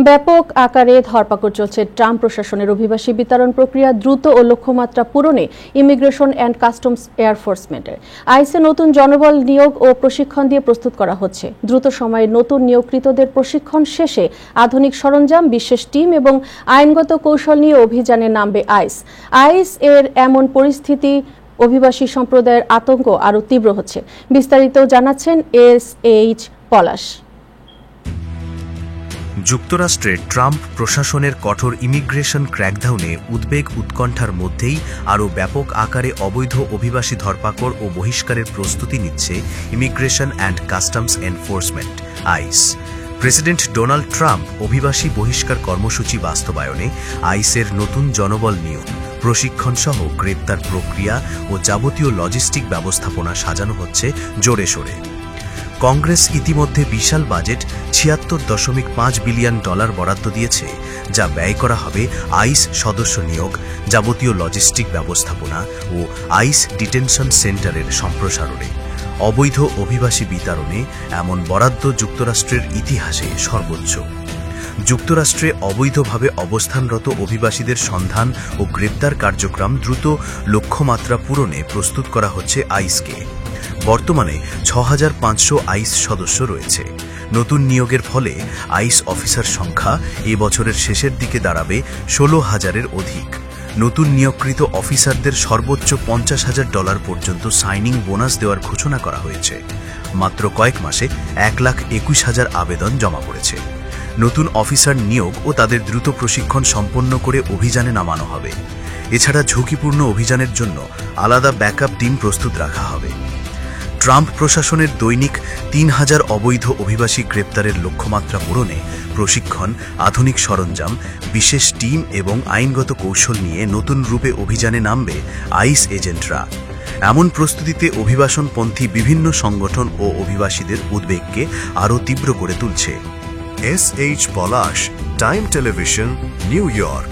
ব্যাপক আকারে ধরপাকড় চলছে ট্রাম্প প্রশাসনের অভিবাসী বিতরণ প্রক্রিয়া দ্রুত ও লক্ষ্যমাত্রা পূরণে ইমিগ্রেশন অ্যান্ড কাস্টমস এয়ারফোর্সমেন্টের আইসে নতুন জনবল নিয়োগ ও প্রশিক্ষণ দিয়ে প্রস্তুত করা হচ্ছে। দ্রুত সময়ে নতুন নিয়োগকৃতদের প্রশিক্ষণ শেষে আধুনিক সরঞ্জাম, বিশেষ টিম এবং আইনগত কৌশল নিয়ে অভিযানে নামবে আইস এর এমন পরিস্থিতি অভিবাসী সম্প্রদায়ের আতঙ্ক আরও তীব্র হচ্ছে। বিস্তারিত জানাচ্ছেন SH পলাশ। যুক্তরাষ্ট্রে ট্রাম্প প্রশাসনের কঠোর ইমিগ্রেশন ক্র্যাকডাউনে উদ্বেগ উৎকণ্ঠার মধ্যেই আরও ব্যাপক আকারে অবৈধ অভিবাসী ধরপাকড় ও বহিষ্কারের প্রস্তুতি নিচ্ছে immigration and customs enforcement ICE. President Donald Trump অভিবাসী বহিষ্কার কর্মসূচি বাস্তবায়নে আইসের নতুন জনবল নিয়োগ, প্রশিক্ষণ সহ গ্রেপ্তার প্রক্রিয়া ও যাবতীয় লজিস্টিক ব্যবস্থাপনা সাজানো হচ্ছে জোরে সোরে। কংগ্রেস ইতিমধ্যে বিশাল বাজেট $৭৬.৫ বিলিয়ন বরাদ্দ দিয়েছে, যা ব্যয় করা হবে আইস সদস্য নিয়োগ, যাবতীয় লজিস্টিক ব্যবস্থাপনা ও আইস ডিটেনশন সেন্টারের সম্প্রসারণে। অবৈধ অভিবাসী বিতরণে এমন বরাদ্দ যুক্তরাষ্ট্রের ইতিহাসে সর্বোচ্চ। যুক্তরাষ্ট্রে অবৈধভাবে অবস্থানরত অভিবাসীদের সন্ধান ও গ্রেপ্তার কার্যক্রম দ্রুত লক্ষ্যমাত্রা পূরণে প্রস্তুত করা হচ্ছে আইসকে। বর্তমানে ৬৫০০ আইস সদস্য রয়েছে। নতুন নিয়োগের ফলে আইস অফিসার সংখ্যা এ বছরের শেষের দিকে দাঁড়াবে ১৬,০০০-এর অধিক। নতুন নিয়োগকৃত অফিসারদের সর্বোচ্চ $৫০,০০০ পর্যন্ত সাইনিং বোনাস দেওয়ার ঘোষণা করা হয়েছে। মাত্র কয়েক মাসে ১,২১,০০০ আবেদন জমা পড়েছে। নতুন অফিসার নিয়োগ ও তাদের দ্রুত প্রশিক্ষণ সম্পন্ন করে অভিযানে নামানো হবে। এছাড়া ঝুঁকিপূর্ণ অভিযানের জন্য আলাদা ব্যাকআপ টিম প্রস্তুত রাখা হবে। ট্রাম্প প্রশাসনের দৈনিক ৩,০০০ অবৈধ অভিবাসী গ্রেপ্তারের লক্ষ্যমাত্রা পূরণে প্রশিক্ষণ, আধুনিক সরঞ্জাম, বিশেষ টিম এবং আইনগত কৌশল নিয়ে নতুন রূপে অভিযানে নামবে আইস এজেন্টরা। এমন প্রস্তুতিতে অভিবাসনপন্থী বিভিন্ন সংগঠন ও অভিবাসীদের উদ্বেগকে আরও তীব্র করে তুলছে। SH পলাশ, টাইম টেলিভিশন, নিউ ইয়র্ক।